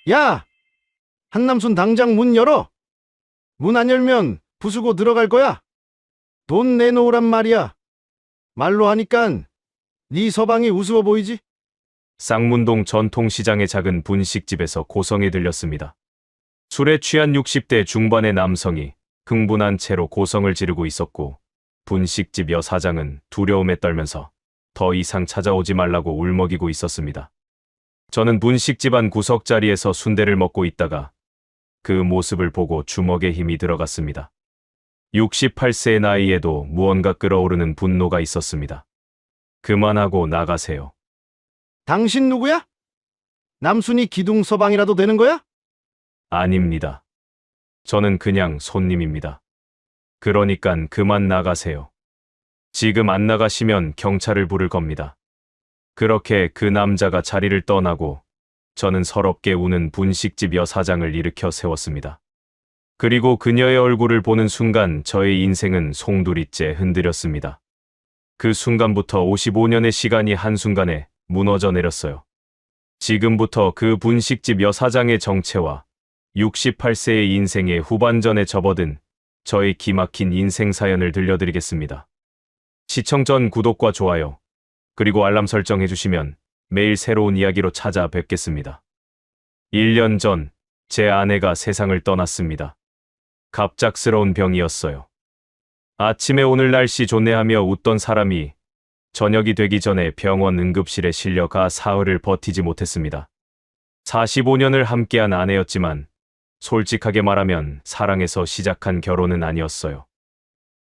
야! 한남순 당장 문 열어! 문 안 열면 부수고 들어갈 거야! 돈 내놓으란 말이야! 말로 하니깐 네 서방이 우스워 보이지? 쌍문동 전통시장의 작은 분식집에서 고성이 들렸습니다. 술에 취한 60대 중반의 남성이 흥분한 채로 고성을 지르고 있었고 분식집 여사장은 두려움에 떨면서 더 이상 찾아오지 말라고 울먹이고 있었습니다. 저는 분식집 안 구석자리에서 순대를 먹고 있다가 그 모습을 보고 주먹에 힘이 들어갔습니다. 68세의 나이에도 무언가 끓어오르는 분노가 있었습니다. 그만하고 나가세요. 당신 누구야? 남순이 기둥 서방이라도 되는 거야? 아닙니다. 저는 그냥 손님입니다. 그러니깐 그만 나가세요. 지금 안 나가시면 경찰을 부를 겁니다. 그렇게 그 남자가 자리를 떠나고 저는 서럽게 우는 분식집 여사장을 일으켜 세웠습니다. 그리고 그녀의 얼굴을 보는 순간 저의 인생은 송두리째 흔들렸습니다. 그 순간부터 55년의 시간이 한순간에 무너져 내렸어요. 지금부터 그 분식집 여사장의 정체와 68세의 인생의 후반전에 접어든 저의 기막힌 인생 사연을 들려드리겠습니다. 시청 전 구독과 좋아요, 그리고 알람 설정 해주시면 매일 새로운 이야기로 찾아뵙겠습니다. 1년 전 제 아내가 세상을 떠났습니다. 갑작스러운 병이었어요. 아침에 오늘 날씨 좋네 하며 웃던 사람이 저녁이 되기 전에 병원 응급실에 실려가 사흘을 버티지 못했습니다. 45년을 함께한 아내였지만 솔직하게 말하면 사랑에서 시작한 결혼은 아니었어요.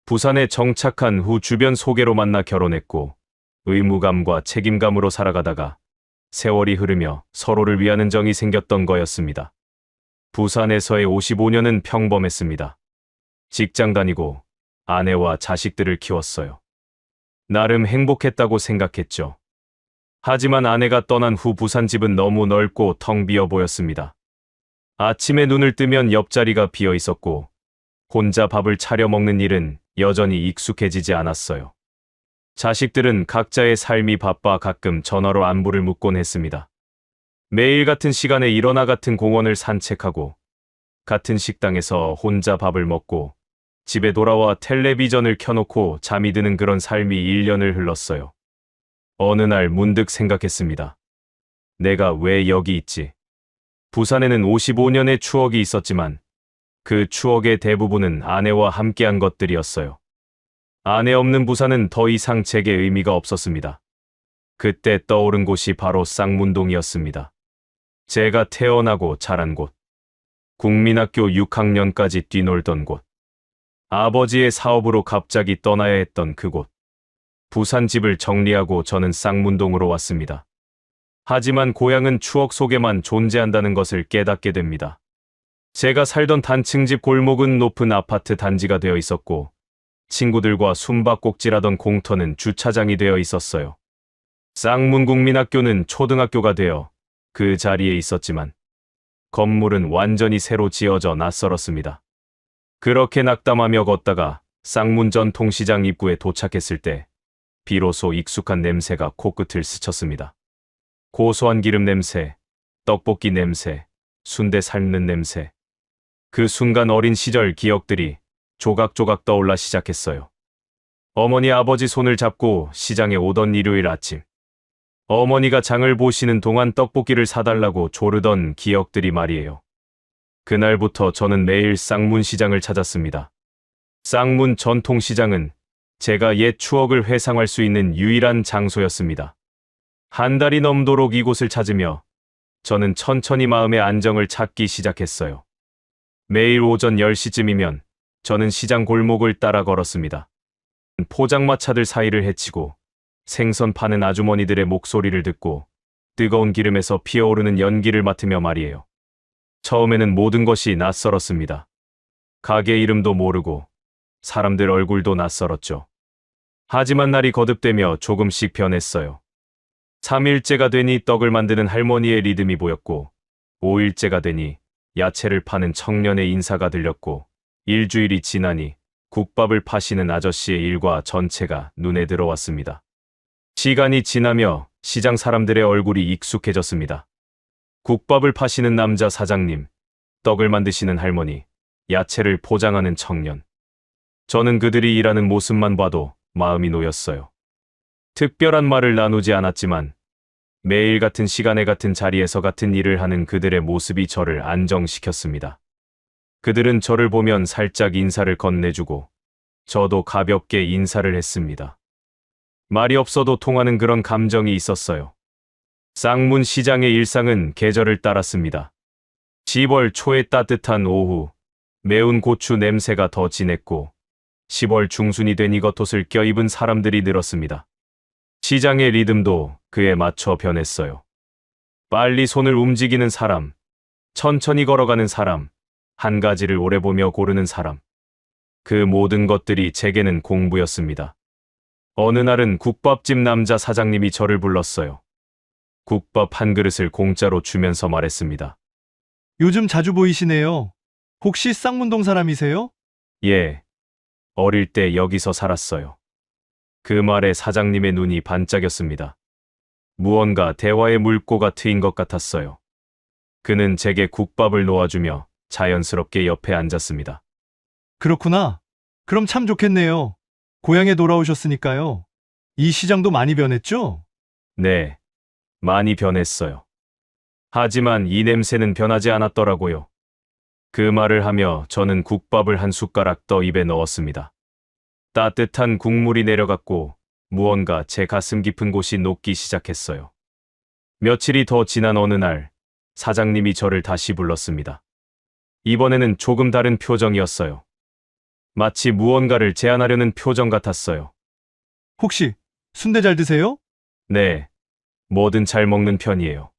부산에 정착한 후 주변 소개로 만나 결혼했고 의무감과 책임감으로 살아가다가 세월이 흐르며 서로를 위하는 정이 생겼던 거였습니다. 부산에서의 55년은 평범했습니다. 직장 다니고 아내와 자식들을 키웠어요. 나름 행복했다고 생각했죠. 하지만 아내가 떠난 후 부산집은 너무 넓고 텅 비어 보였습니다. 아침에 눈을 뜨면 옆자리가 비어 있었고 혼자 밥을 차려 먹는 일은 여전히 익숙해지지 않았어요. 자식들은 각자의 삶이 바빠 가끔 전화로 안부를 묻곤 했습니다. 매일 같은 시간에 일어나 같은 공원을 산책하고 같은 식당에서 혼자 밥을 먹고 집에 돌아와 텔레비전을 켜놓고 잠이 드는 그런 삶이 1년을 흘렀어요. 어느 날 문득 생각했습니다. 내가 왜 여기 있지? 부산에는 55년의 추억이 있었지만 그 추억의 대부분은 아내와 함께한 것들이었어요. 아내 없는 부산은 더 이상 제게 의미가 없었습니다. 그때 떠오른 곳이 바로 쌍문동이었습니다. 제가 태어나고 자란 곳, 국민학교 6학년까지 뛰놀던 곳, 아버지의 사업으로 갑자기 떠나야 했던 그곳. 부산집을 정리하고 저는 쌍문동으로 왔습니다. 하지만 고향은 추억 속에만 존재한다는 것을 깨닫게 됩니다. 제가 살던 단층집 골목은 높은 아파트 단지가 되어 있었고 친구들과 숨바꼭질하던 공터는 주차장이 되어 있었어요. 쌍문국민학교는 초등학교가 되어 그 자리에 있었지만 건물은 완전히 새로 지어져 낯설었습니다. 그렇게 낙담하며 걷다가 쌍문 전통시장 입구에 도착했을 때 비로소 익숙한 냄새가 코끝을 스쳤습니다. 고소한 기름 냄새, 떡볶이 냄새, 순대 삶는 냄새. 그 순간 어린 시절 기억들이 조각조각 떠올라 시작했어요. 어머니 아버지 손을 잡고 시장에 오던 일요일 아침. 어머니가 장을 보시는 동안 떡볶이를 사달라고 조르던 기억들이 말이에요. 그날부터 저는 매일 쌍문시장을 찾았습니다. 쌍문 전통시장은 제가 옛 추억을 회상할 수 있는 유일한 장소였습니다. 한 달이 넘도록 이곳을 찾으며 저는 천천히 마음의 안정을 찾기 시작했어요. 매일 오전 10시쯤이면 저는 시장 골목을 따라 걸었습니다. 포장마차들 사이를 헤치고 생선 파는 아주머니들의 목소리를 듣고 뜨거운 기름에서 피어오르는 연기를 맡으며 말이에요. 처음에는 모든 것이 낯설었습니다. 가게 이름도 모르고 사람들 얼굴도 낯설었죠. 하지만 날이 거듭되며 조금씩 변했어요. 3일째가 되니 떡을 만드는 할머니의 리듬이 보였고 5일째가 되니 야채를 파는 청년의 인사가 들렸고 일주일이 지나니 국밥을 파시는 아저씨의 일과 전체가 눈에 들어왔습니다. 시간이 지나며 시장 사람들의 얼굴이 익숙해졌습니다. 국밥을 파시는 남자 사장님, 떡을 만드시는 할머니, 야채를 포장하는 청년. 저는 그들이 일하는 모습만 봐도 마음이 놓였어요. 특별한 말을 나누지 않았지만 매일 같은 시간에 같은 자리에서 같은 일을 하는 그들의 모습이 저를 안정시켰습니다. 그들은 저를 보면 살짝 인사를 건네주고 저도 가볍게 인사를 했습니다. 말이 없어도 통하는 그런 감정이 있었어요. 쌍문 시장의 일상은 계절을 따랐습니다. 10월 초의 따뜻한 오후, 매운 고추 냄새가 더 진했고 10월 중순이 되니 겉옷을 껴입은 사람들이 늘었습니다. 시장의 리듬도 그에 맞춰 변했어요. 빨리 손을 움직이는 사람, 천천히 걸어가는 사람, 한 가지를 오래 보며 고르는 사람. 그 모든 것들이 제게는 공부였습니다. 어느 날은 국밥집 남자 사장님이 저를 불렀어요. 국밥 한 그릇을 공짜로 주면서 말했습니다. 요즘 자주 보이시네요. 혹시 쌍문동 사람이세요? 예, 어릴 때 여기서 살았어요. 그 말에 사장님의 눈이 반짝였습니다. 무언가 대화의 물꼬가 트인 것 같았어요. 그는 제게 국밥을 놓아주며 자연스럽게 옆에 앉았습니다. 그렇구나. 그럼 참 좋겠네요. 고향에 돌아오셨으니까요. 이 시장도 많이 변했죠? 네, 많이 변했어요. 하지만 이 냄새는 변하지 않았더라고요. 그 말을 하며 저는 국밥을 한 숟가락 더 입에 넣었습니다. 따뜻한 국물이 내려갔고 무언가 제 가슴 깊은 곳이 녹기 시작했어요. 며칠이 더 지난 어느 날, 사장님이 저를 다시 불렀습니다. 이번에는 조금 다른 표정이었어요. 마치 무언가를 제안하려는 표정 같았어요. 혹시 순대 잘 드세요? 네, 뭐든 잘 먹는 편이에요.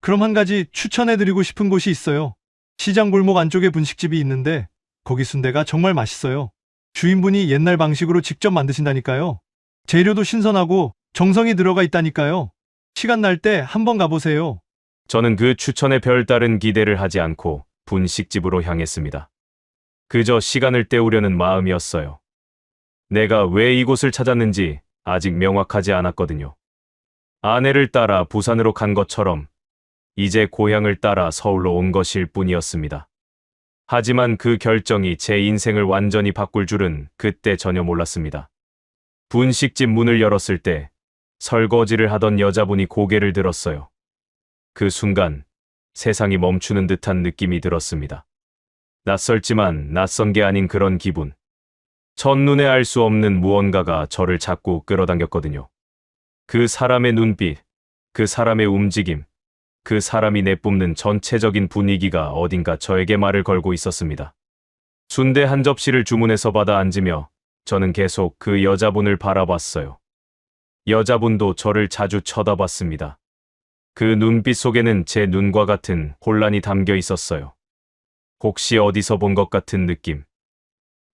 그럼 한 가지 추천해드리고 싶은 곳이 있어요. 시장 골목 안쪽에 분식집이 있는데 거기 순대가 정말 맛있어요. 주인분이 옛날 방식으로 직접 만드신다니까요. 재료도 신선하고 정성이 들어가 있다니까요. 시간 날 때 한번 가보세요. 저는 그 추천에 별다른 기대를 하지 않고 분식집으로 향했습니다. 그저 시간을 때우려는 마음이었어요. 내가 왜 이곳을 찾았는지 아직 명확하지 않았거든요. 아내를 따라 부산으로 간 것처럼 이제 고향을 따라 서울로 온 것일 뿐이었습니다. 하지만 그 결정이 제 인생을 완전히 바꿀 줄은 그때 전혀 몰랐습니다. 분식집 문을 열었을 때 설거지를 하던 여자분이 고개를 들었어요. 그 순간 세상이 멈추는 듯한 느낌이 들었습니다. 낯설지만 낯선 게 아닌 그런 기분. 첫눈에 알 수 없는 무언가가 저를 자꾸 끌어당겼거든요. 그 사람의 눈빛, 그 사람의 움직임, 그 사람이 내뿜는 전체적인 분위기가 어딘가 저에게 말을 걸고 있었습니다. 순대 한 접시를 주문해서 받아 앉으며 저는 계속 그 여자분을 바라봤어요. 여자분도 저를 자주 쳐다봤습니다. 그 눈빛 속에는 제 눈과 같은 혼란이 담겨 있었어요. 혹시 어디서 본 것 같은 느낌.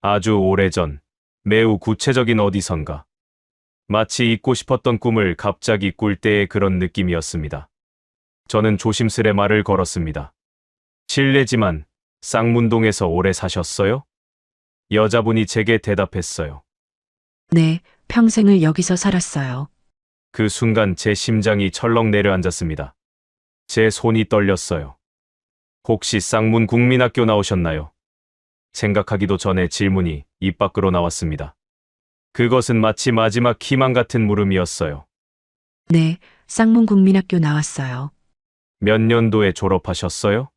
아주 오래전, 매우 구체적인 어디선가. 마치 잊고 싶었던 꿈을 갑자기 꿀 때의 그런 느낌이었습니다. 저는 조심스레 말을 걸었습니다. 실례지만 쌍문동에서 오래 사셨어요? 여자분이 제게 대답했어요. 네, 평생을 여기서 살았어요. 그 순간 제 심장이 철렁 내려앉았습니다. 제 손이 떨렸어요. 혹시 쌍문 국민학교 나오셨나요? 생각하기도 전에 질문이 입 밖으로 나왔습니다. 그것은 마치 마지막 희망 같은 물음이었어요. 네, 쌍문국민학교 나왔어요. 몇 년도에 졸업하셨어요?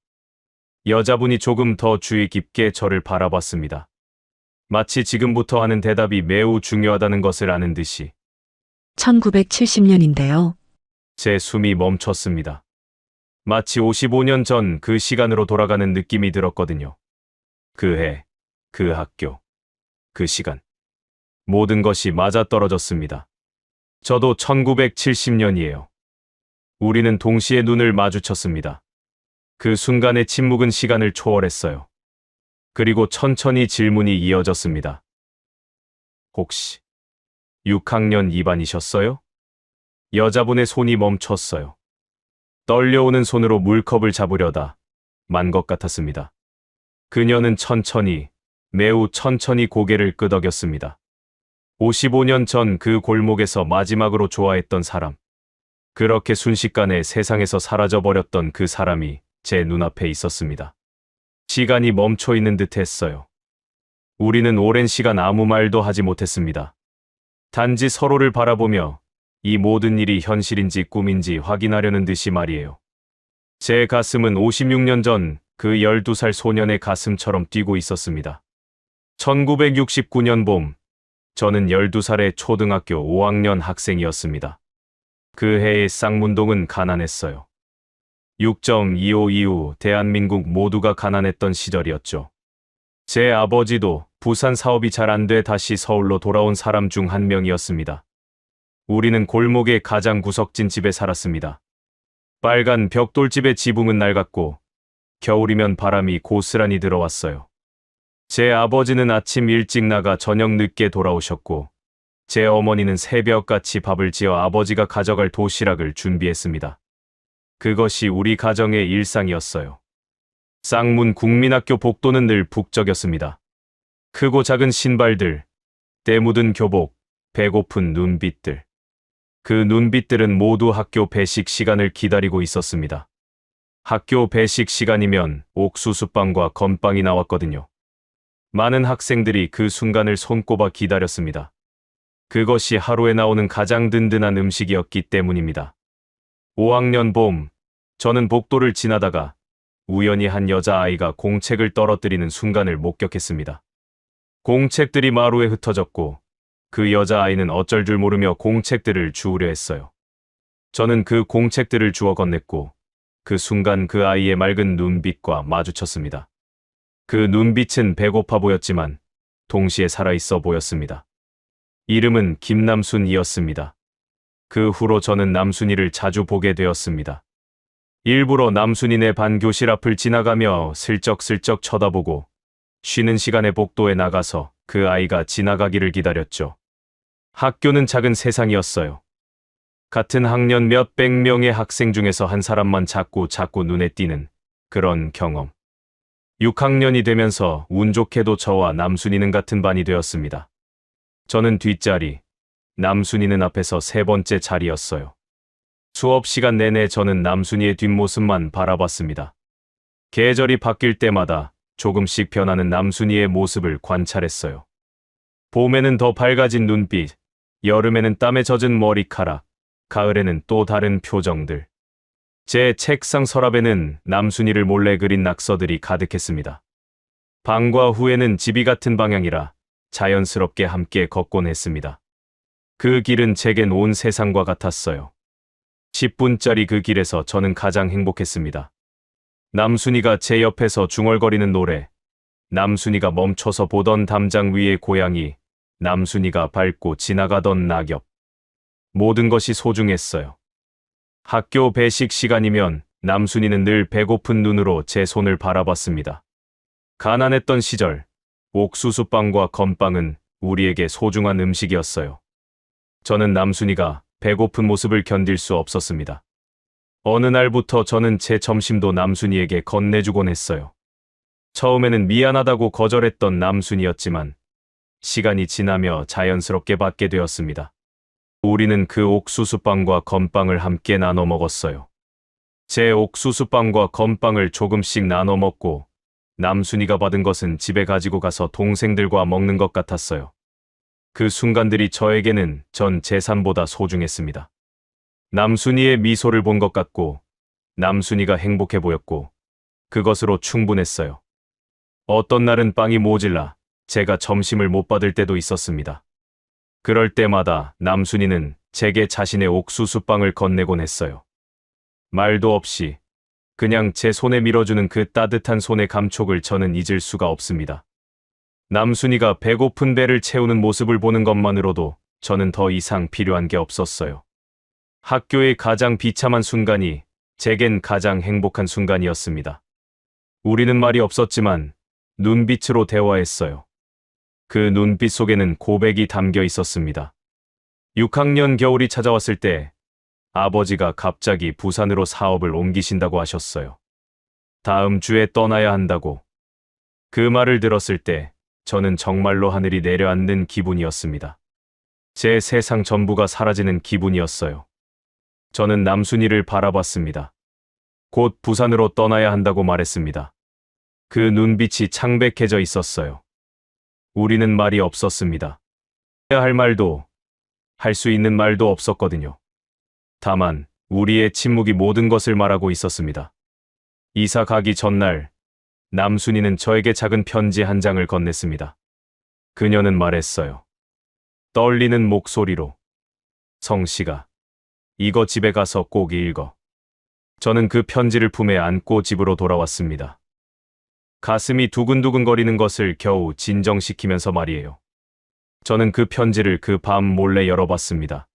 여자분이 조금 더 주의 깊게 저를 바라봤습니다. 마치 지금부터 하는 대답이 매우 중요하다는 것을 아는 듯이. 1970년인데요. 제 숨이 멈췄습니다. 마치 55년 전 그 시간으로 돌아가는 느낌이 들었거든요. 그 해, 그 학교, 그 시간. 모든 것이 맞아떨어졌습니다. 저도 1970년이에요. 우리는 동시에 눈을 마주쳤습니다. 그 순간의 침묵은 시간을 초월했어요. 그리고 천천히 질문이 이어졌습니다. 혹시 6학년 2반이셨어요? 여자분의 손이 멈췄어요. 떨려오는 손으로 물컵을 잡으려다 만 것 같았습니다. 그녀는 천천히, 매우 천천히 고개를 끄덕였습니다. 55년 전 그 골목에서 마지막으로 좋아했던 사람. 그렇게 순식간에 세상에서 사라져버렸던 그 사람이 제 눈앞에 있었습니다. 시간이 멈춰 있는 듯 했어요. 우리는 오랜 시간 아무 말도 하지 못했습니다. 단지 서로를 바라보며 이 모든 일이 현실인지 꿈인지 확인하려는 듯이 말이에요. 제 가슴은 56년 전 그 12살 소년의 가슴처럼 뛰고 있었습니다. 1969년 봄, 저는 12살의 초등학교 5학년 학생이었습니다. 그 해의 쌍문동은 가난했어요. 6.25 이후 대한민국 모두가 가난했던 시절이었죠. 제 아버지도 부산 사업이 잘 안 돼 다시 서울로 돌아온 사람 중 한 명이었습니다. 우리는 골목의 가장 구석진 집에 살았습니다. 빨간 벽돌집의 지붕은 낡았고 겨울이면 바람이 고스란히 들어왔어요. 제 아버지는 아침 일찍 나가 저녁 늦게 돌아오셨고 제 어머니는 새벽같이 밥을 지어 아버지가 가져갈 도시락을 준비했습니다. 그것이 우리 가정의 일상이었어요. 쌍문 국민학교 복도는 늘 북적였습니다. 크고 작은 신발들, 때 묻은 교복, 배고픈 눈빛들. 그 눈빛들은 모두 학교 배식 시간을 기다리고 있었습니다. 학교 배식 시간이면 옥수수빵과 건빵이 나왔거든요. 많은 학생들이 그 순간을 손꼽아 기다렸습니다. 그것이 하루에 나오는 가장 든든한 음식이었기 때문입니다. 5학년 봄, 저는 복도를 지나다가 우연히 한 여자아이가 공책을 떨어뜨리는 순간을 목격했습니다. 공책들이 마루에 흩어졌고 그 여자아이는 어쩔 줄 모르며 공책들을 주우려 했어요. 저는 그 공책들을 주워 건넸고 그 순간 그 아이의 맑은 눈빛과 마주쳤습니다. 그 눈빛은 배고파 보였지만 동시에 살아있어 보였습니다. 이름은 김남순이었습니다. 그 후로 저는 남순이를 자주 보게 되었습니다. 일부러 남순이네 반 교실 앞을 지나가며 슬쩍슬쩍 쳐다보고 쉬는 시간에 복도에 나가서 그 아이가 지나가기를 기다렸죠. 학교는 작은 세상이었어요. 같은 학년 몇백 명의 학생 중에서 한 사람만 자꾸 눈에 띄는 그런 경험. 6학년이 되면서 운 좋게도 저와 남순이는 같은 반이 되었습니다. 저는 뒷자리, 남순이는 앞에서 세 번째 자리였어요. 수업 시간 내내 저는 남순이의 뒷모습만 바라봤습니다. 계절이 바뀔 때마다 조금씩 변하는 남순이의 모습을 관찰했어요. 봄에는 더 밝아진 눈빛, 여름에는 땀에 젖은 머리카락, 가을에는 또 다른 표정들. 제 책상 서랍에는 남순이를 몰래 그린 낙서들이 가득했습니다. 방과 후에는 집이 같은 방향이라 자연스럽게 함께 걷곤 했습니다. 그 길은 제겐 온 세상과 같았어요. 10분짜리 그 길에서 저는 가장 행복했습니다. 남순이가 제 옆에서 중얼거리는 노래, 남순이가 멈춰서 보던 담장 위의 고양이, 남순이가 밟고 지나가던 낙엽. 모든 것이 소중했어요. 학교 배식 시간이면 남순이는 늘 배고픈 눈으로 제 손을 바라봤습니다. 가난했던 시절, 옥수수빵과 건빵은 우리에게 소중한 음식이었어요. 저는 남순이가 배고픈 모습을 견딜 수 없었습니다. 어느 날부터 저는 제 점심도 남순이에게 건네주곤 했어요. 처음에는 미안하다고 거절했던 남순이였지만 시간이 지나며 자연스럽게 받게 되었습니다. 우리는 그 옥수수빵과 건빵을 함께 나눠 먹었어요. 제 옥수수빵과 건빵을 조금씩 나눠 먹고 남순이가 받은 것은 집에 가지고 가서 동생들과 먹는 것 같았어요. 그 순간들이 저에게는 전 재산보다 소중했습니다. 남순이의 미소를 본 것 같고 남순이가 행복해 보였고 그것으로 충분했어요. 어떤 날은 빵이 모질라 제가 점심을 못 받을 때도 있었습니다. 그럴 때마다 남순이는 제게 자신의 옥수수빵을 건네곤 했어요. 말도 없이 그냥 제 손에 밀어주는 그 따뜻한 손의 감촉을 저는 잊을 수가 없습니다. 남순이가 배고픈 배를 채우는 모습을 보는 것만으로도 저는 더 이상 필요한 게 없었어요. 학교의 가장 비참한 순간이 제겐 가장 행복한 순간이었습니다. 우리는 말이 없었지만 눈빛으로 대화했어요. 그 눈빛 속에는 고백이 담겨 있었습니다. 6학년 겨울이 찾아왔을 때 아버지가 갑자기 부산으로 사업을 옮기신다고 하셨어요. 다음 주에 떠나야 한다고. 그 말을 들었을 때 저는 정말로 하늘이 내려앉는 기분이었습니다. 제 세상 전부가 사라지는 기분이었어요. 저는 남순이를 바라봤습니다. 곧 부산으로 떠나야 한다고 말했습니다. 그 눈빛이 창백해져 있었어요. 우리는 말이 없었습니다. 해야 할 말도, 할 수 있는 말도 없었거든요. 다만 우리의 침묵이 모든 것을 말하고 있었습니다. 이사 가기 전날 남순이는 저에게 작은 편지 한 장을 건넸습니다. 그녀는 말했어요. 떨리는 목소리로. 성씨가 이거 집에 가서 꼭 읽어. 저는 그 편지를 품에 안고 집으로 돌아왔습니다. 가슴이 두근두근거리는 것을 겨우 진정시키면서 말이에요. 저는 그 편지를 그 밤 몰래 열어봤습니다.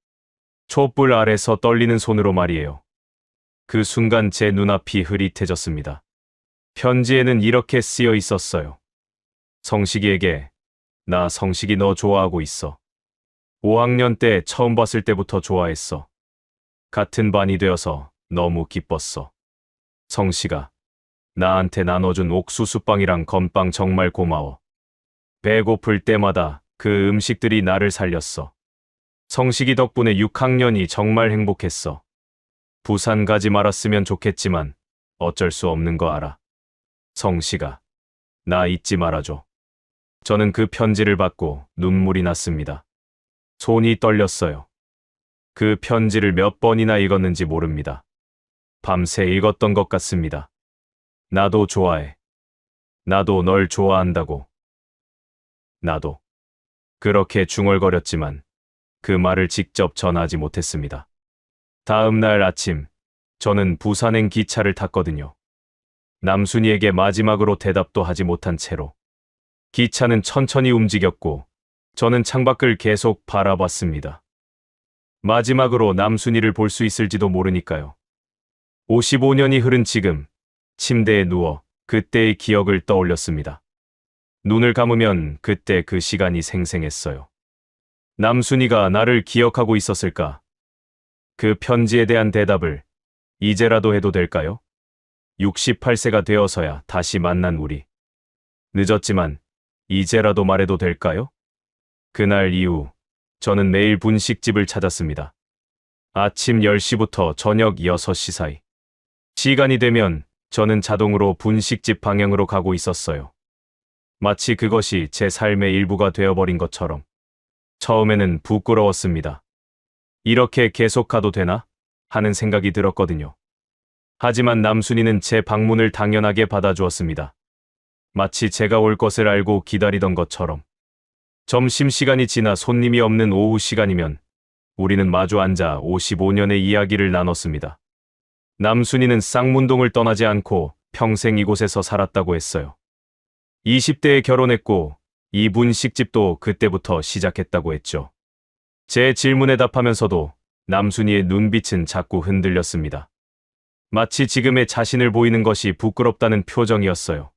촛불 아래서 떨리는 손으로 말이에요. 그 순간 제 눈앞이 흐릿해졌습니다. 편지에는 이렇게 쓰여 있었어요. 성식이에게, 나 성식이 너 좋아하고 있어. 5학년 때 처음 봤을 때부터 좋아했어. 같은 반이 되어서 너무 기뻤어. 성식아, 나한테 나눠준 옥수수빵이랑 건빵 정말 고마워. 배고플 때마다 그 음식들이 나를 살렸어. 성식이 덕분에 6학년이 정말 행복했어. 부산 가지 말았으면 좋겠지만 어쩔 수 없는 거 알아. 성식아, 나 잊지 말아줘. 저는 그 편지를 받고 눈물이 났습니다. 손이 떨렸어요. 그 편지를 몇 번이나 읽었는지 모릅니다. 밤새 읽었던 것 같습니다. 나도 좋아해. 나도 널 좋아한다고. 나도. 그렇게 중얼거렸지만 그 말을 직접 전하지 못했습니다. 다음 날 아침, 저는 부산행 기차를 탔거든요. 남순이에게 마지막으로 대답도 하지 못한 채로. 기차는 천천히 움직였고 저는 창밖을 계속 바라봤습니다. 마지막으로 남순이를 볼 수 있을지도 모르니까요. 55년이 흐른 지금, 침대에 누워 그때의 기억을 떠올렸습니다. 눈을 감으면 그때 그 시간이 생생했어요. 남순이가 나를 기억하고 있었을까? 그 편지에 대한 대답을 이제라도 해도 될까요? 68세가 되어서야 다시 만난 우리. 늦었지만 이제라도 말해도 될까요? 그날 이후 저는 매일 분식집을 찾았습니다. 아침 10시부터 저녁 6시 사이. 시간이 되면 저는 자동으로 분식집 방향으로 가고 있었어요. 마치 그것이 제 삶의 일부가 되어버린 것처럼. 처음에는 부끄러웠습니다. 이렇게 계속 가도 되나? 하는 생각이 들었거든요. 하지만 남순이는 제 방문을 당연하게 받아주었습니다. 마치 제가 올 것을 알고 기다리던 것처럼. 점심시간이 지나 손님이 없는 오후 시간이면 우리는 마주 앉아 55년의 이야기를 나눴습니다. 남순이는 쌍문동을 떠나지 않고 평생 이곳에서 살았다고 했어요. 20대에 결혼했고 이 분식집도 그때부터 시작했다고 했죠. 제 질문에 답하면서도 남순이의 눈빛은 자꾸 흔들렸습니다. 마치 지금의 자신을 보이는 것이 부끄럽다는 표정이었어요.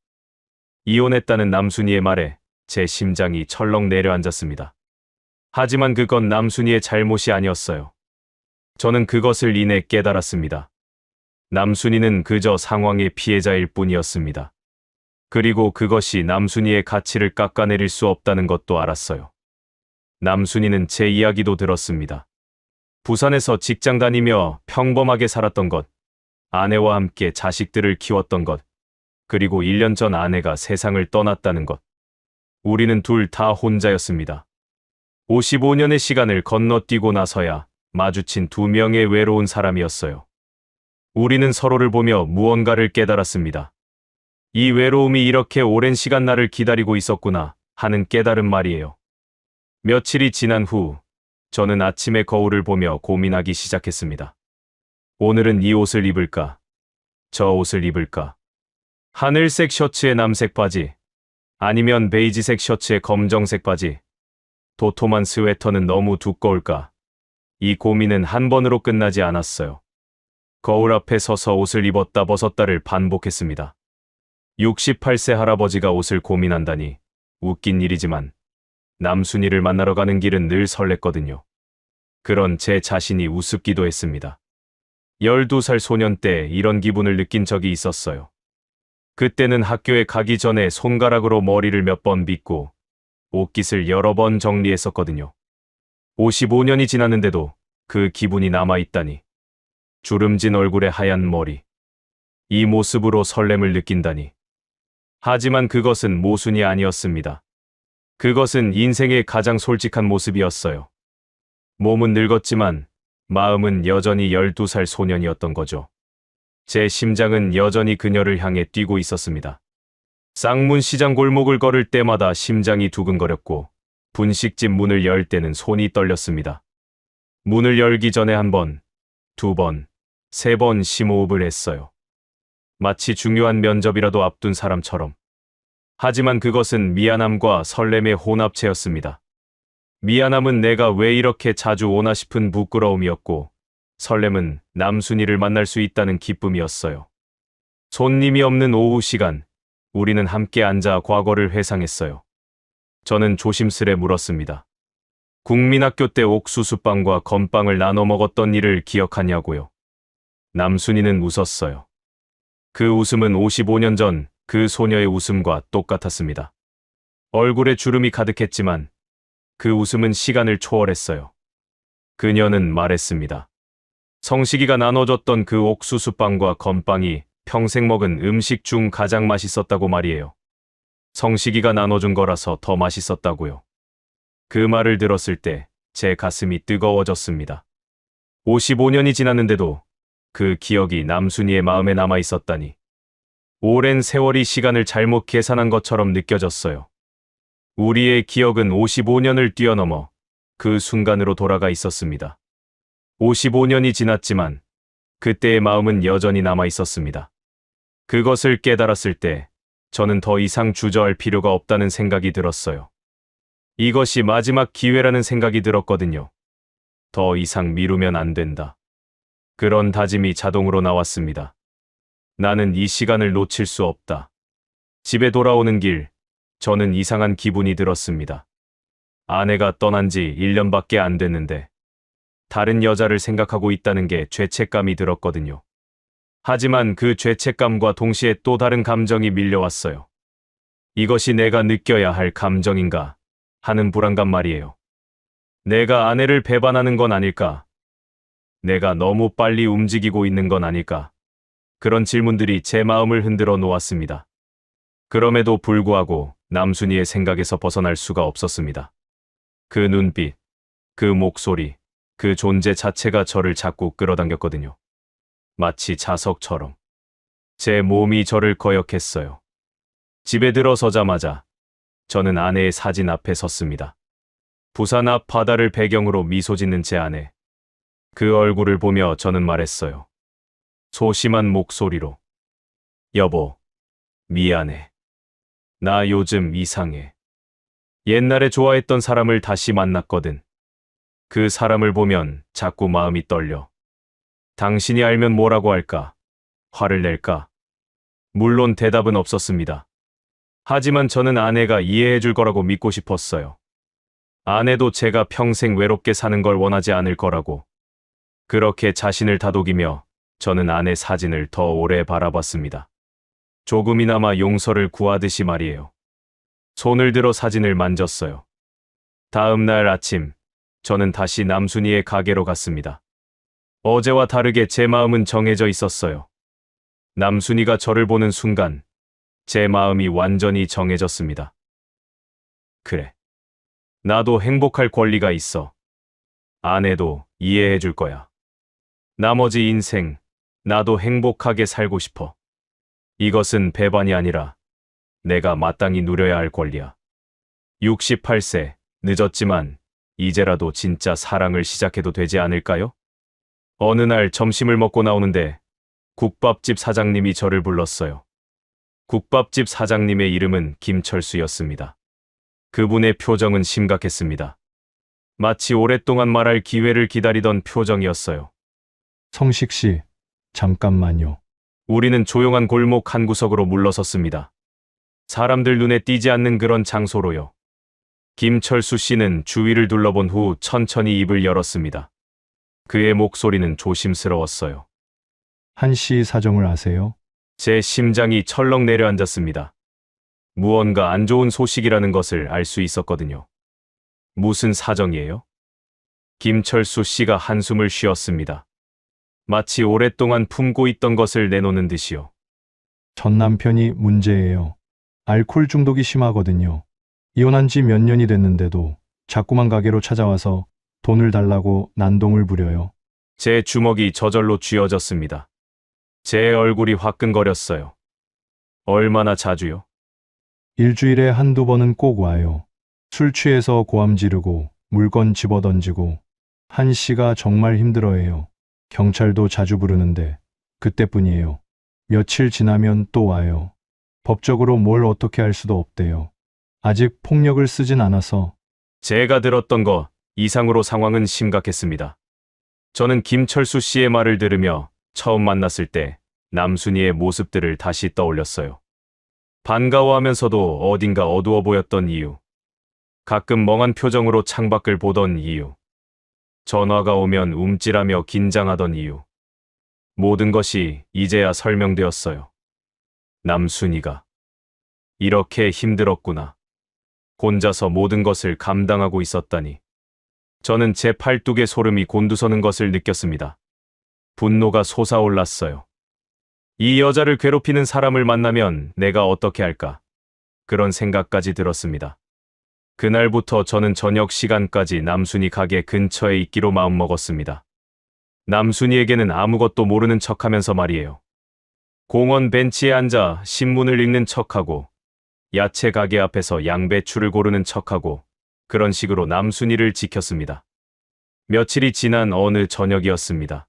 이혼했다는 남순이의 말에 제 심장이 철렁 내려앉았습니다. 하지만 그건 남순이의 잘못이 아니었어요. 저는 그것을 이내 깨달았습니다. 남순이는 그저 상황의 피해자일 뿐이었습니다. 그리고 그것이 남순이의 가치를 깎아내릴 수 없다는 것도 알았어요. 남순이는 제 이야기도 들었습니다. 부산에서 직장 다니며 평범하게 살았던 것, 아내와 함께 자식들을 키웠던 것, 그리고 1년 전 아내가 세상을 떠났다는 것. 우리는 둘 다 혼자였습니다. 55년의 시간을 건너뛰고 나서야 마주친 두 명의 외로운 사람이었어요. 우리는 서로를 보며 무언가를 깨달았습니다. 이 외로움이 이렇게 오랜 시간 나를 기다리고 있었구나 하는 깨달음 말이에요. 며칠이 지난 후 저는 아침의 거울을 보며 고민하기 시작했습니다. 오늘은 이 옷을 입을까? 저 옷을 입을까? 하늘색 셔츠에 남색 바지, 아니면 베이지색 셔츠에 검정색 바지, 도톰한 스웨터는 너무 두꺼울까? 이 고민은 한 번으로 끝나지 않았어요. 거울 앞에 서서 옷을 입었다 벗었다를 반복했습니다. 68세 할아버지가 옷을 고민한다니 웃긴 일이지만 남순이를 만나러 가는 길은 늘 설렜거든요. 그런 제 자신이 우습기도 했습니다. 12살 소년 때 이런 기분을 느낀 적이 있었어요. 그때는 학교에 가기 전에 손가락으로 머리를 몇 번 빗고 옷깃을 여러 번 정리했었거든요. 55년이 지났는데도 그 기분이 남아있다니. 주름진 얼굴에 하얀 머리. 이 모습으로 설렘을 느낀다니. 하지만 그것은 모순이 아니었습니다. 그것은 인생의 가장 솔직한 모습이었어요. 몸은 늙었지만 마음은 여전히 12살 소년이었던 거죠. 제 심장은 여전히 그녀를 향해 뛰고 있었습니다. 쌍문 시장 골목을 걸을 때마다 심장이 두근거렸고 분식집 문을 열 때는 손이 떨렸습니다. 문을 열기 전에 한 번, 두 번, 세 번 심호흡을 했어요. 마치 중요한 면접이라도 앞둔 사람처럼. 하지만 그것은 미안함과 설렘의 혼합체였습니다. 미안함은 내가 왜 이렇게 자주 오나 싶은 부끄러움이었고, 설렘은 남순이를 만날 수 있다는 기쁨이었어요. 손님이 없는 오후 시간, 우리는 함께 앉아 과거를 회상했어요. 저는 조심스레 물었습니다. 국민학교 때 옥수수빵과 건빵을 나눠 먹었던 일을 기억하냐고요. 남순이는 웃었어요. 그 웃음은 55년 전 그 소녀의 웃음과 똑같았습니다. 얼굴에 주름이 가득했지만 그 웃음은 시간을 초월했어요. 그녀는 말했습니다. 성식이가 나눠줬던 그 옥수수빵과 건빵이 평생 먹은 음식 중 가장 맛있었다고 말이에요. 성식이가 나눠준 거라서 더 맛있었다고요. 그 말을 들었을 때 제 가슴이 뜨거워졌습니다. 55년이 지났는데도 그 기억이 남순이의 마음에 남아 있었다니. 오랜 세월이 시간을 잘못 계산한 것처럼 느껴졌어요. 우리의 기억은 55년을 뛰어넘어 그 순간으로 돌아가 있었습니다. 55년이 지났지만 그때의 마음은 여전히 남아 있었습니다. 그것을 깨달았을 때 저는 더 이상 주저할 필요가 없다는 생각이 들었어요. 이것이 마지막 기회라는 생각이 들었거든요. 더 이상 미루면 안 된다. 그런 다짐이 자동으로 나왔습니다. 나는 이 시간을 놓칠 수 없다. 집에 돌아오는 길, 저는 이상한 기분이 들었습니다. 아내가 떠난 지 1년밖에 안 됐는데 다른 여자를 생각하고 있다는 게 죄책감이 들었거든요. 하지만 그 죄책감과 동시에 또 다른 감정이 밀려왔어요. 이것이 내가 느껴야 할 감정인가 하는 불안감 말이에요. 내가 아내를 배반하는 건 아닐까? 내가 너무 빨리 움직이고 있는 건 아닐까? 그런 질문들이 제 마음을 흔들어 놓았습니다. 그럼에도 불구하고 남순이의 생각에서 벗어날 수가 없었습니다. 그 눈빛, 그 목소리, 그 존재 자체가 저를 자꾸 끌어당겼거든요. 마치 자석처럼. 제 몸이 저를 거역했어요. 집에 들어서자마자 저는 아내의 사진 앞에 섰습니다. 부산 앞 바다를 배경으로 미소 짓는 제 아내. 그 얼굴을 보며 저는 말했어요. 소심한 목소리로. 여보, 미안해. 나 요즘 이상해. 옛날에 좋아했던 사람을 다시 만났거든. 그 사람을 보면 자꾸 마음이 떨려. 당신이 알면 뭐라고 할까? 화를 낼까? 물론 대답은 없었습니다. 하지만 저는 아내가 이해해 줄 거라고 믿고 싶었어요. 아내도 제가 평생 외롭게 사는 걸 원하지 않을 거라고. 그렇게 자신을 다독이며 저는 아내 사진을 더 오래 바라봤습니다. 조금이나마 용서를 구하듯이 말이에요. 손을 들어 사진을 만졌어요. 다음 날 아침, 저는 다시 남순이의 가게로 갔습니다. 어제와 다르게 제 마음은 정해져 있었어요. 남순이가 저를 보는 순간, 제 마음이 완전히 정해졌습니다. 그래. 나도 행복할 권리가 있어. 아내도 이해해 줄 거야. 나머지 인생, 나도 행복하게 살고 싶어. 이것은 배반이 아니라 내가 마땅히 누려야 할 권리야. 68세, 늦었지만 이제라도 진짜 사랑을 시작해도 되지 않을까요? 어느 날 점심을 먹고 나오는데 국밥집 사장님이 저를 불렀어요. 국밥집 사장님의 이름은 김철수였습니다. 그분의 표정은 심각했습니다. 마치 오랫동안 말할 기회를 기다리던 표정이었어요. 성식 씨, 잠깐만요. 우리는 조용한 골목 한 구석으로 물러섰습니다. 사람들 눈에 띄지 않는 그런 장소로요. 김철수 씨는 주위를 둘러본 후 천천히 입을 열었습니다. 그의 목소리는 조심스러웠어요. 한 씨 사정을 아세요? 제 심장이 철렁 내려앉았습니다. 무언가 안 좋은 소식이라는 것을 알 수 있었거든요. 무슨 사정이에요? 김철수 씨가 한숨을 쉬었습니다. 마치 오랫동안 품고 있던 것을 내놓는 듯이요. 전 남편이 문제예요. 알코올 중독이 심하거든요. 이혼한 지 몇 년이 됐는데도 자꾸만 가게로 찾아와서 돈을 달라고 난동을 부려요. 제 주먹이 저절로 쥐어졌습니다. 제 얼굴이 화끈거렸어요. 얼마나 자주요? 일주일에 한두 번은 꼭 와요. 술 취해서 고함 지르고 물건 집어던지고 한 씨가 정말 힘들어해요. 경찰도 자주 부르는데 그때뿐이에요. 며칠 지나면 또 와요. 법적으로 뭘 어떻게 할 수도 없대요. 아직 폭력을 쓰진 않아서. 제가 들었던 거 이상으로 상황은 심각했습니다. 저는 김철수 씨의 말을 들으며 처음 만났을 때 남순이의 모습들을 다시 떠올렸어요. 반가워하면서도 어딘가 어두워 보였던 이유. 가끔 멍한 표정으로 창밖을 보던 이유. 전화가 오면 움찔하며 긴장하던 이유. 모든 것이 이제야 설명되었어요. 남순이가 이렇게 힘들었구나. 혼자서 모든 것을 감당하고 있었다니. 저는 제 팔뚝에 소름이 곤두서는 것을 느꼈습니다. 분노가 솟아올랐어요. 이 여자를 괴롭히는 사람을 만나면 내가 어떻게 할까? 그런 생각까지 들었습니다. 그날부터 저는 저녁 시간까지 남순이 가게 근처에 있기로 마음먹었습니다. 남순이에게는 아무것도 모르는 척하면서 말이에요. 공원 벤치에 앉아 신문을 읽는 척하고 야채 가게 앞에서 양배추를 고르는 척하고 그런 식으로 남순이를 지켰습니다. 며칠이 지난 어느 저녁이었습니다.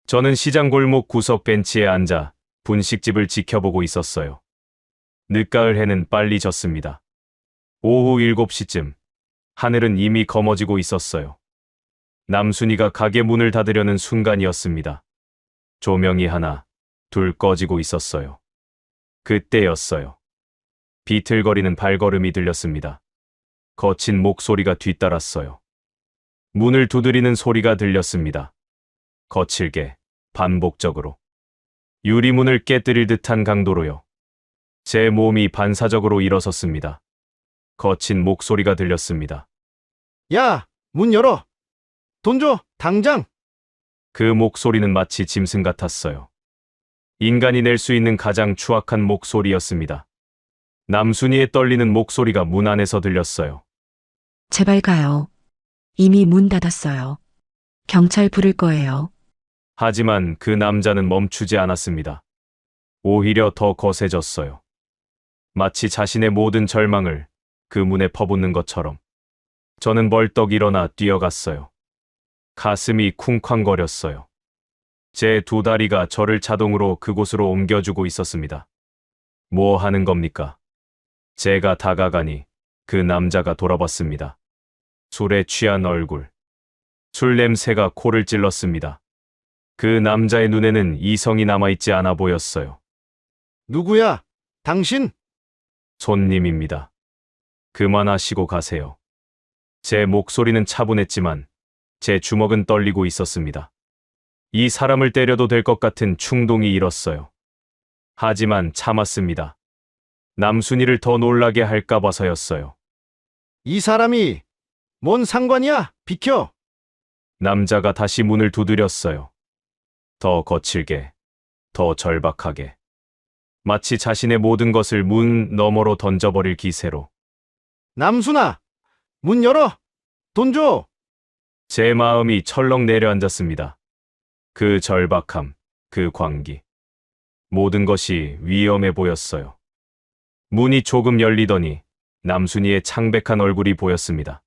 저는 시장 골목 구석 벤치에 앉아 분식집을 지켜보고 있었어요. 늦가을 해는 빨리 졌습니다. 오후 7시쯤 하늘은 이미 검어지고 있었어요. 남순이가 가게 문을 닫으려는 순간이었습니다. 조명이 하나, 둘 꺼지고 있었어요. 그때였어요. 비틀거리는 발걸음이 들렸습니다. 거친 목소리가 뒤따랐어요. 문을 두드리는 소리가 들렸습니다. 거칠게, 반복적으로. 유리문을 깨뜨릴 듯한 강도로요. 제 몸이 반사적으로 일어섰습니다. 거친 목소리가 들렸습니다. 야, 문 열어. 돈 줘, 당장. 그 목소리는 마치 짐승 같았어요. 인간이 낼 수 있는 가장 추악한 목소리였습니다. 남순이의 떨리는 목소리가 문 안에서 들렸어요. 제발 가요. 이미 문 닫았어요. 경찰 부를 거예요. 하지만 그 남자는 멈추지 않았습니다. 오히려 더 거세졌어요. 마치 자신의 모든 절망을 그 문에 퍼붓는 것처럼. 저는 벌떡 일어나 뛰어갔어요. 가슴이 쿵쾅거렸어요. 제 두 다리가 저를 자동으로 그곳으로 옮겨주고 있었습니다. 뭐 하는 겁니까? 제가 다가가니 그 남자가 돌아봤습니다. 술에 취한 얼굴. 술 냄새가 코를 찔렀습니다. 그 남자의 눈에는 이성이 남아있지 않아 보였어요. 누구야? 당신? 손님입니다. 그만하시고 가세요. 제 목소리는 차분했지만 제 주먹은 떨리고 있었습니다. 이 사람을 때려도 될 것 같은 충동이 일었어요. 하지만 참았습니다. 남순이를 더 놀라게 할까 봐서였어요. 이 사람이 뭔 상관이야? 비켜. 남자가 다시 문을 두드렸어요. 더 거칠게, 더 절박하게. 마치 자신의 모든 것을 문 너머로 던져버릴 기세로. 남순아, 문 열어. 돈 줘. 제 마음이 철렁 내려앉았습니다. 그 절박함, 그 광기. 모든 것이 위험해 보였어요. 문이 조금 열리더니 남순이의 창백한 얼굴이 보였습니다.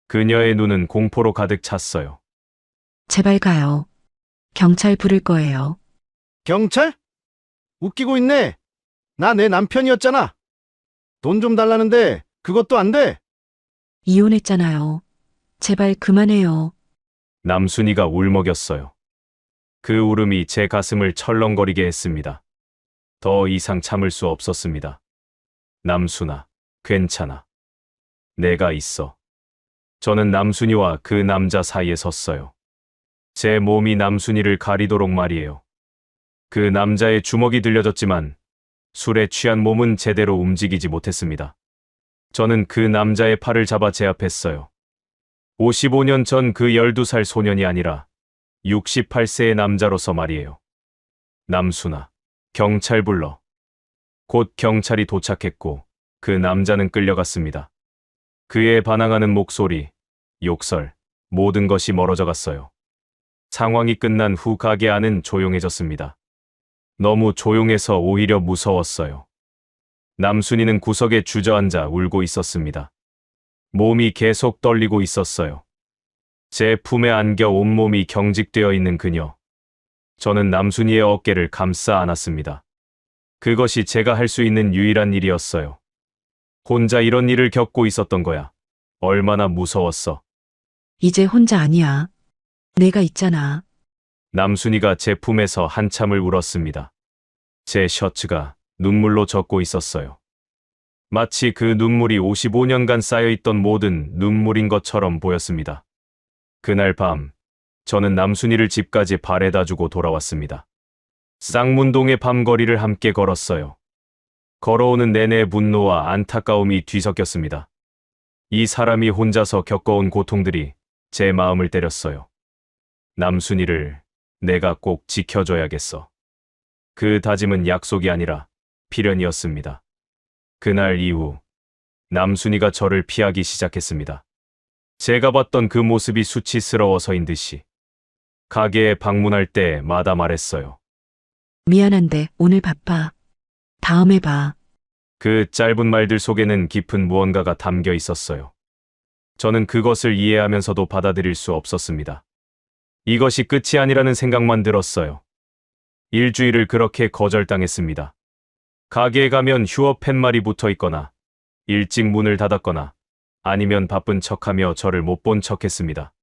그녀의 눈은 공포로 가득 찼어요. 제발 가요. 경찰 부를 거예요. 경찰? 웃기고 있네. 나 내 남편이었잖아. 돈 좀 달라는데 그것도 안 돼. 이혼했잖아요. 제발 그만해요. 남순이가 울먹였어요. 그 울음이 제 가슴을 철렁거리게 했습니다. 더 이상 참을 수 없었습니다. 남순아, 괜찮아. 내가 있어. 저는 남순이와 그 남자 사이에 섰어요. 제 몸이 남순이를 가리도록 말이에요. 그 남자의 주먹이 들려졌지만 술에 취한 몸은 제대로 움직이지 못했습니다. 저는 그 남자의 팔을 잡아 제압했어요. 55년 전 그 12살 소년이 아니라 68세의 남자로서 말이에요. 남순아, 경찰 불러. 곧 경찰이 도착했고 그 남자는 끌려갔습니다. 그의 반항하는 목소리, 욕설, 모든 것이 멀어져 갔어요. 상황이 끝난 후 가게 안은 조용해졌습니다. 너무 조용해서 오히려 무서웠어요. 남순이는 구석에 주저앉아 울고 있었습니다. 몸이 계속 떨리고 있었어요. 제 품에 안겨 온몸이 경직되어 있는 그녀. 저는 남순이의 어깨를 감싸 안았습니다. 그것이 제가 할 수 있는 유일한 일이었어요. 혼자 이런 일을 겪고 있었던 거야. 얼마나 무서웠어. 이제 혼자 아니야. 내가 있잖아. 남순이가 제 품에서 한참을 울었습니다. 제 셔츠가 눈물로 젖고 있었어요. 마치 그 눈물이 55년간 쌓여있던 모든 눈물인 것처럼 보였습니다. 그날 밤, 저는 남순이를 집까지 바래다 주고 돌아왔습니다. 쌍문동의 밤거리를 함께 걸었어요. 걸어오는 내내 분노와 안타까움이 뒤섞였습니다. 이 사람이 혼자서 겪어온 고통들이 제 마음을 때렸어요. 남순이를 내가 꼭 지켜줘야겠어. 그 다짐은 약속이 아니라 필연이었습니다. 그날 이후 남순이가 저를 피하기 시작했습니다. 제가 봤던 그 모습이 수치스러워서인 듯이 가게에 방문할 때마다 말했어요. 미안한데 오늘 바빠. 다음에 봐. 그 짧은 말들 속에는 깊은 무언가가 담겨 있었어요. 저는 그것을 이해하면서도 받아들일 수 없었습니다. 이것이 끝이 아니라는 생각만 들었어요. 일주일을 그렇게 거절당했습니다. 가게에 가면 휴업 팻말이 붙어 있거나 일찍 문을 닫았거나 아니면 바쁜 척하며 저를 못 본 척했습니다.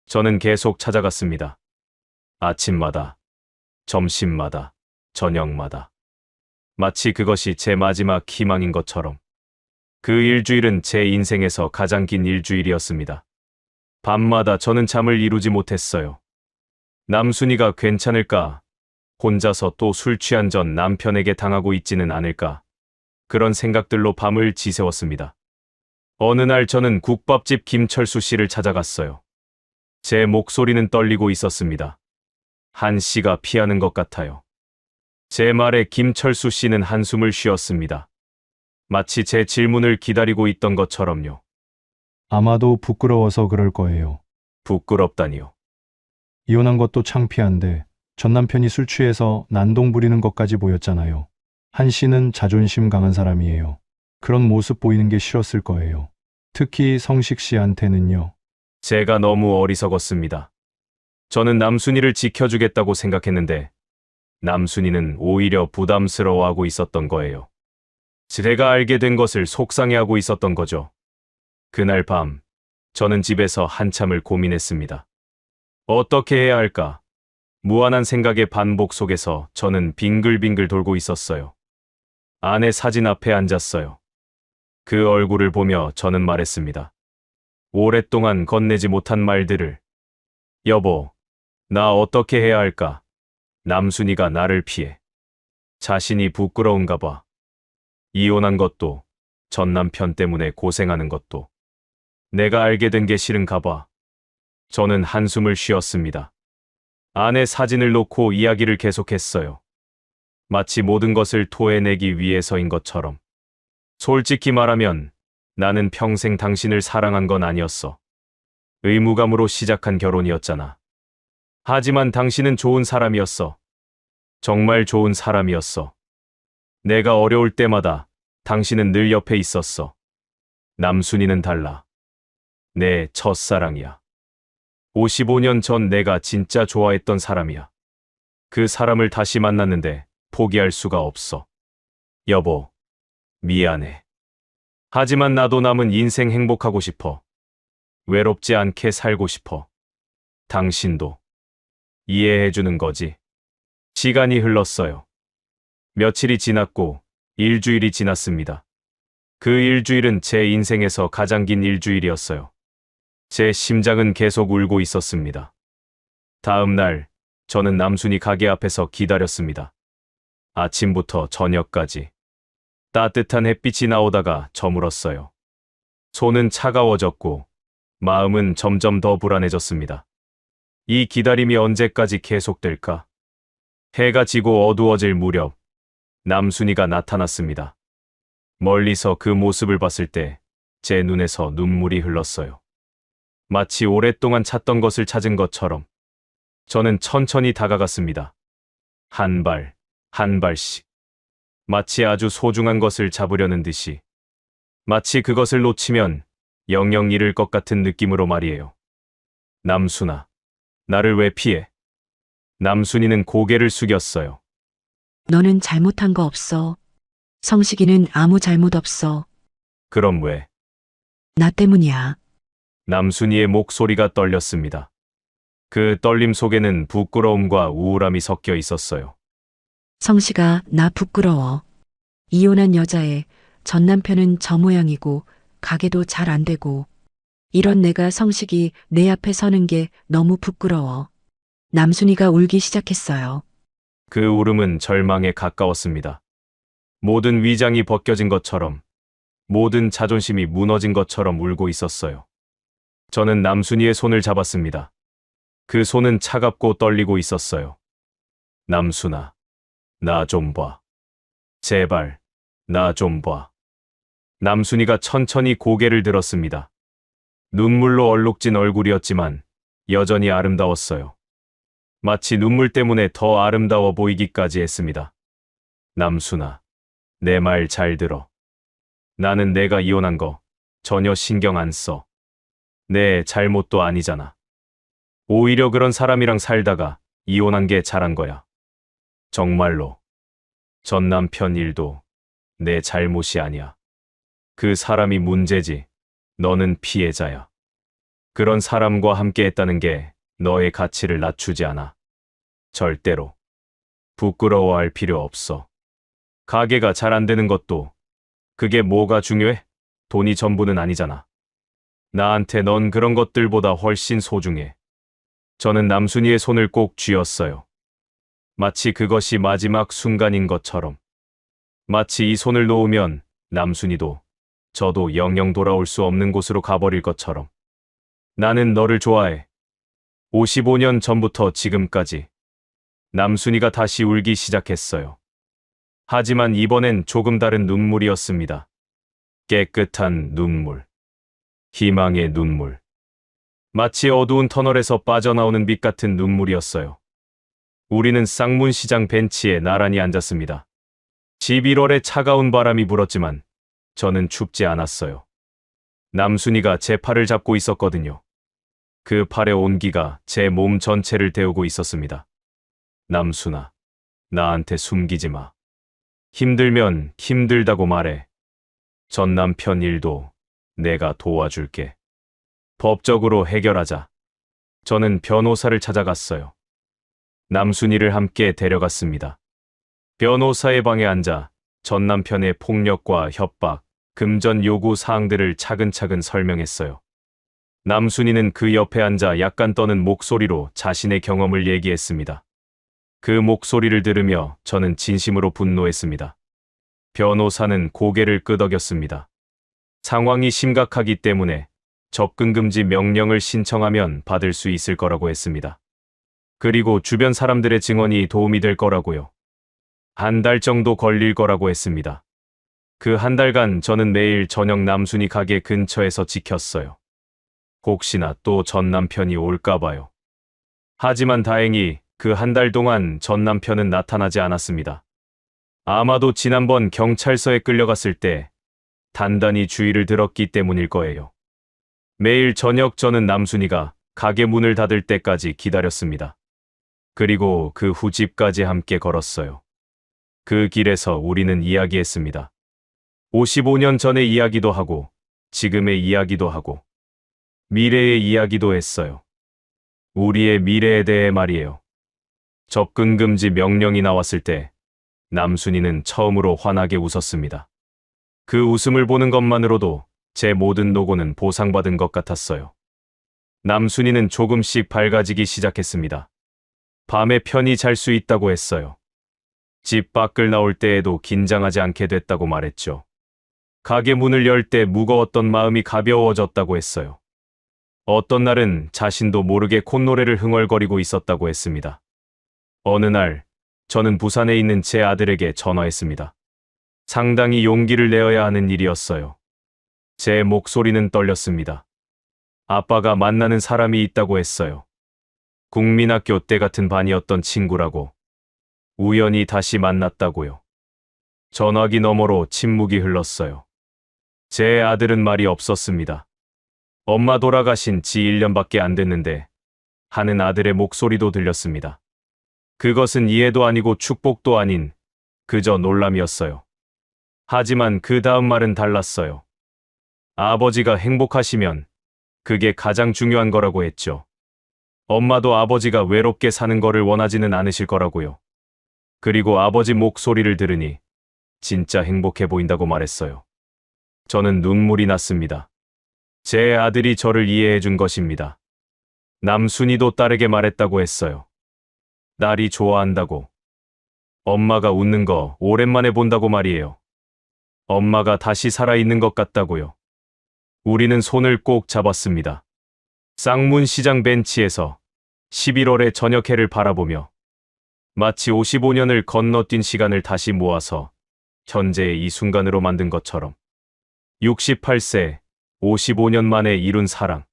저는 계속 찾아갔습니다. 아침마다, 점심마다, 저녁마다. 마치 그것이 제 마지막 희망인 것처럼. 그 일주일은 제 인생에서 가장 긴 일주일이었습니다. 밤마다 저는 잠을 이루지 못했어요. 남순이가 괜찮을까? 혼자서 또 술 취한 전 남편에게 당하고 있지는 않을까? 그런 생각들로 밤을 지새웠습니다. 어느 날 저는 국밥집 김철수 씨를 찾아갔어요. 제 목소리는 떨리고 있었습니다. 한 씨가 피하는 것 같아요. 제 말에 김철수 씨는 한숨을 쉬었습니다. 마치 제 질문을 기다리고 있던 것처럼요. 아마도 부끄러워서 그럴 거예요. 부끄럽다니요. 이혼한 것도 창피한데 전 남편이 술 취해서 난동 부리는 것까지 보였잖아요. 한 씨는 자존심 강한 사람이에요. 그런 모습 보이는 게 싫었을 거예요. 특히 성식 씨한테는요. 제가 너무 어리석었습니다. 저는 남순이를 지켜주겠다고 생각했는데 남순이는 오히려 부담스러워하고 있었던 거예요. 제가 알게 된 것을 속상해하고 있었던 거죠. 그날 밤, 저는 집에서 한참을 고민했습니다. 어떻게 해야 할까? 무한한 생각의 반복 속에서 저는 빙글빙글 돌고 있었어요. 아내 사진 앞에 앉았어요. 그 얼굴을 보며 저는 말했습니다. 오랫동안 건네지 못한 말들을. 여보, 나 어떻게 해야 할까? 남순이가 나를 피해. 자신이 부끄러운가 봐. 이혼한 것도, 전 남편 때문에 고생하는 것도. 내가 알게 된 게 싫은가 봐. 저는 한숨을 쉬었습니다. 아내 사진을 놓고 이야기를 계속했어요. 마치 모든 것을 토해내기 위해서인 것처럼. 솔직히 말하면 나는 평생 당신을 사랑한 건 아니었어. 의무감으로 시작한 결혼이었잖아. 하지만 당신은 좋은 사람이었어. 정말 좋은 사람이었어. 내가 어려울 때마다 당신은 늘 옆에 있었어. 남순이는 달라. 내 첫사랑이야. 55년 전 내가 진짜 좋아했던 사람이야. 그 사람을 다시 만났는데 포기할 수가 없어. 여보, 미안해. 하지만 나도 남은 인생 행복하고 싶어. 외롭지 않게 살고 싶어. 당신도 이해해주는 거지. 시간이 흘렀어요. 며칠이 지났고 일주일이 지났습니다. 그 일주일은 제 인생에서 가장 긴 일주일이었어요. 제 심장은 계속 울고 있었습니다. 다음 날, 저는 남순이 가게 앞에서 기다렸습니다. 아침부터 저녁까지. 따뜻한 햇빛이 나오다가 저물었어요. 손은 차가워졌고, 마음은 점점 더 불안해졌습니다. 이 기다림이 언제까지 계속될까? 해가 지고 어두워질 무렵 남순이가 나타났습니다. 멀리서 그 모습을 봤을 때 제 눈에서 눈물이 흘렀어요. 마치 오랫동안 찾던 것을 찾은 것처럼 저는 천천히 다가갔습니다. 한 발, 한 발씩. 마치 아주 소중한 것을 잡으려는 듯이. 마치 그것을 놓치면 영영 잃을 것 같은 느낌으로 말이에요. 남순아, 나를 왜 피해? 남순이는 고개를 숙였어요. 너는 잘못한 거 없어. 성식이는 아무 잘못 없어. 그럼 왜? 나 때문이야. 남순이의 목소리가 떨렸습니다. 그 떨림 속에는 부끄러움과 우울함이 섞여 있었어요. 성식아, 나 부끄러워. 이혼한 여자애, 전 남편은 저 모양이고, 가게도 잘 안 되고. 이런 내가 성식이 내 앞에 서는 게 너무 부끄러워. 남순이가 울기 시작했어요. 그 울음은 절망에 가까웠습니다. 모든 위장이 벗겨진 것처럼, 모든 자존심이 무너진 것처럼 울고 있었어요. 저는 남순이의 손을 잡았습니다. 그 손은 차갑고 떨리고 있었어요. 남순아, 나 좀 봐. 제발, 나 좀 봐. 남순이가 천천히 고개를 들었습니다. 눈물로 얼룩진 얼굴이었지만 여전히 아름다웠어요. 마치 눈물 때문에 더 아름다워 보이기까지 했습니다. 남순아, 내 말 잘 들어. 나는 내가 이혼한 거 전혀 신경 안 써. 내 잘못도 아니잖아. 오히려 그런 사람이랑 살다가 이혼한 게 잘한 거야. 정말로. 전 남편 일도 내 잘못이 아니야. 그 사람이 문제지. 너는 피해자야. 그런 사람과 함께 했다는 게 너의 가치를 낮추지 않아. 절대로. 부끄러워할 필요 없어. 가게가 잘 안 되는 것도 그게 뭐가 중요해? 돈이 전부는 아니잖아. 나한테 넌 그런 것들보다 훨씬 소중해. 저는 남순이의 손을 꼭 쥐었어요. 마치 그것이 마지막 순간인 것처럼. 마치 이 손을 놓으면 남순이도 저도 영영 돌아올 수 없는 곳으로 가버릴 것처럼. 나는 너를 좋아해. 55년 전부터 지금까지. 남순이가 다시 울기 시작했어요. 하지만 이번엔 조금 다른 눈물이었습니다. 깨끗한 눈물. 희망의 눈물. 마치 어두운 터널에서 빠져나오는 빛 같은 눈물이었어요. 우리는 쌍문시장 벤치에 나란히 앉았습니다. 11월에 차가운 바람이 불었지만 저는 춥지 않았어요. 남순이가 제 팔을 잡고 있었거든요. 그 팔의 온기가 제 몸 전체를 데우고 있었습니다. 남순아, 나한테 숨기지 마. 힘들면 힘들다고 말해. 전 남편 일도 내가 도와줄게. 법적으로 해결하자. 저는 변호사를 찾아갔어요. 남순이를 함께 데려갔습니다. 변호사의 방에 앉아 전 남편의 폭력과 협박, 금전 요구 사항들을 차근차근 설명했어요. 남순이는 그 옆에 앉아 약간 떠는 목소리로 자신의 경험을 얘기했습니다. 그 목소리를 들으며 저는 진심으로 분노했습니다. 변호사는 고개를 끄덕였습니다. 상황이 심각하기 때문에 접근금지 명령을 신청하면 받을 수 있을 거라고 했습니다. 그리고 주변 사람들의 증언이 도움이 될 거라고요. 한 달 정도 걸릴 거라고 했습니다. 그 한 달간 저는 매일 저녁 남순이 가게 근처에서 지켰어요. 혹시나 또 전 남편이 올까 봐요. 하지만 다행히 그 한 달 동안 전 남편은 나타나지 않았습니다. 아마도 지난번 경찰서에 끌려갔을 때 단단히 주의를 들었기 때문일 거예요. 매일 저녁 저는 남순이가 가게 문을 닫을 때까지 기다렸습니다. 그리고 그 후 집까지 함께 걸었어요. 그 길에서 우리는 이야기했습니다. 55년 전의 이야기도 하고 지금의 이야기도 하고 미래의 이야기도 했어요. 우리의 미래에 대해 말이에요. 접근금지 명령이 나왔을 때 남순이는 처음으로 환하게 웃었습니다. 그 웃음을 보는 것만으로도 제 모든 노고는 보상받은 것 같았어요. 남순이는 조금씩 밝아지기 시작했습니다. 밤에 편히 잘 수 있다고 했어요. 집 밖을 나올 때에도 긴장하지 않게 됐다고 말했죠. 가게 문을 열 때 무거웠던 마음이 가벼워졌다고 했어요. 어떤 날은 자신도 모르게 콧노래를 흥얼거리고 있었다고 했습니다. 어느 날, 저는 부산에 있는 제 아들에게 전화했습니다. 상당히 용기를 내어야 하는 일이었어요. 제 목소리는 떨렸습니다. 아빠가 만나는 사람이 있다고 했어요. 국민학교 때 같은 반이었던 친구라고. 우연히 다시 만났다고요. 전화기 너머로 침묵이 흘렀어요. 제 아들은 말이 없었습니다. 엄마 돌아가신 지 1년밖에 안 됐는데 하는 아들의 목소리도 들렸습니다. 그것은 이해도 아니고 축복도 아닌 그저 놀람이었어요. 하지만 그 다음 말은 달랐어요. 아버지가 행복하시면 그게 가장 중요한 거라고 했죠. 엄마도 아버지가 외롭게 사는 거를 원하지는 않으실 거라고요. 그리고 아버지 목소리를 들으니 진짜 행복해 보인다고 말했어요. 저는 눈물이 났습니다. 제 아들이 저를 이해해 준 것입니다. 남순이도 딸에게 말했다고 했어요. 딸이 좋아한다고. 엄마가 웃는 거 오랜만에 본다고 말이에요. 엄마가 다시 살아있는 것 같다고요. 우리는 손을 꼭 잡았습니다. 쌍문시장 벤치에서 11월의 저녁 해를 바라보며 마치 55년을 건너뛴 시간을 다시 모아서 현재의 이 순간으로 만든 것처럼 68세, 55년 만에 이룬 사랑.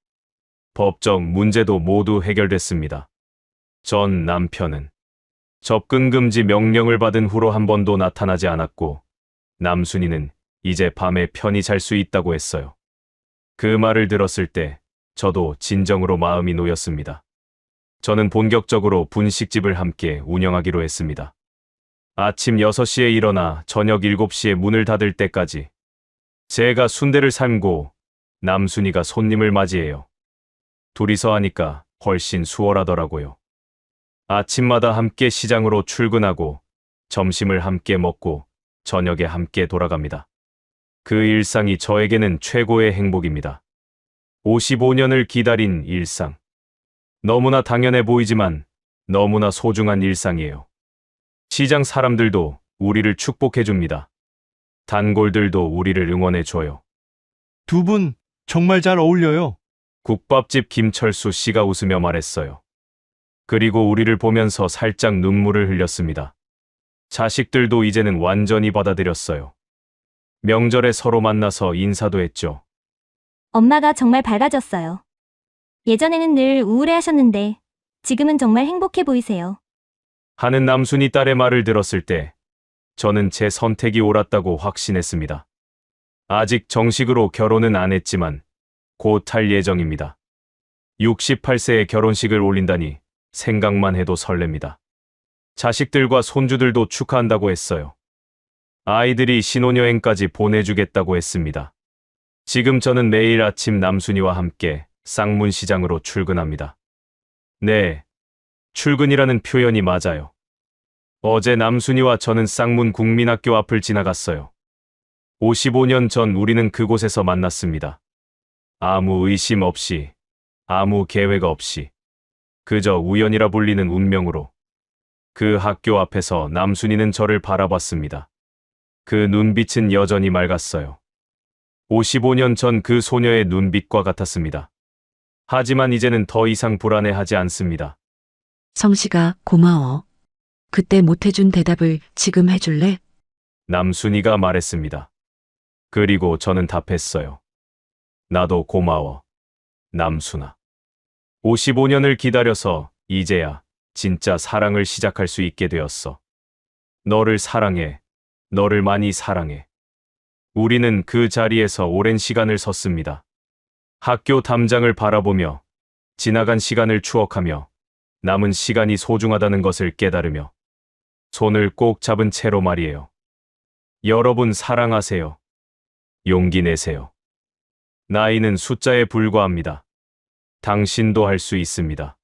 법적 문제도 모두 해결됐습니다. 전 남편은 접근 금지 명령을 받은 후로 한 번도 나타나지 않았고 남순이는 이제 밤에 편히 잘 수 있다고 했어요. 그 말을 들었을 때 저도 진정으로 마음이 놓였습니다. 저는 본격적으로 분식집을 함께 운영하기로 했습니다. 아침 6시에 일어나 저녁 7시에 문을 닫을 때까지 제가 순대를 삶고 남순이가 손님을 맞이해요. 둘이서 하니까 훨씬 수월하더라고요. 아침마다 함께 시장으로 출근하고 점심을 함께 먹고 저녁에 함께 돌아갑니다. 그 일상이 저에게는 최고의 행복입니다. 55년을 기다린 일상. 너무나 당연해 보이지만 너무나 소중한 일상이에요. 시장 사람들도 우리를 축복해 줍니다. 단골들도 우리를 응원해 줘요. 두 분 정말 잘 어울려요. 국밥집 김철수 씨가 웃으며 말했어요. 그리고 우리를 보면서 살짝 눈물을 흘렸습니다. 자식들도 이제는 완전히 받아들였어요. 명절에 서로 만나서 인사도 했죠. 엄마가 정말 밝아졌어요. 예전에는 늘 우울해하셨는데 지금은 정말 행복해 보이세요. 하는 남순이 딸의 말을 들었을 때 저는 제 선택이 옳았다고 확신했습니다. 아직 정식으로 결혼은 안 했지만 곧 할 예정입니다. 68세에 결혼식을 올린다니 생각만 해도 설렙니다. 자식들과 손주들도 축하한다고 했어요. 아이들이 신혼여행까지 보내주겠다고 했습니다. 지금 저는 매일 아침 남순이와 함께 쌍문시장으로 출근합니다. 네, 출근이라는 표현이 맞아요. 어제 남순이와 저는 쌍문 국민학교 앞을 지나갔어요. 55년 전 우리는 그곳에서 만났습니다. 아무 의심 없이, 아무 계획 없이, 그저 우연이라 불리는 운명으로. 그 학교 앞에서 남순이는 저를 바라봤습니다. 그 눈빛은 여전히 맑았어요. 55년 전 그 소녀의 눈빛과 같았습니다. 하지만 이제는 더 이상 불안해하지 않습니다. 성식아, 고마워. 그때 못해준 대답을 지금 해줄래? 남순이가 말했습니다. 그리고 저는 답했어요. 나도 고마워, 남순아. 55년을 기다려서 이제야 진짜 사랑을 시작할 수 있게 되었어. 너를 사랑해, 너를 많이 사랑해. 우리는 그 자리에서 오랜 시간을 섰습니다. 학교 담장을 바라보며 지나간 시간을 추억하며 남은 시간이 소중하다는 것을 깨달으며 손을 꼭 잡은 채로 말이에요. 여러분 사랑하세요. 용기 내세요. 나이는 숫자에 불과합니다. 당신도 할 수 있습니다.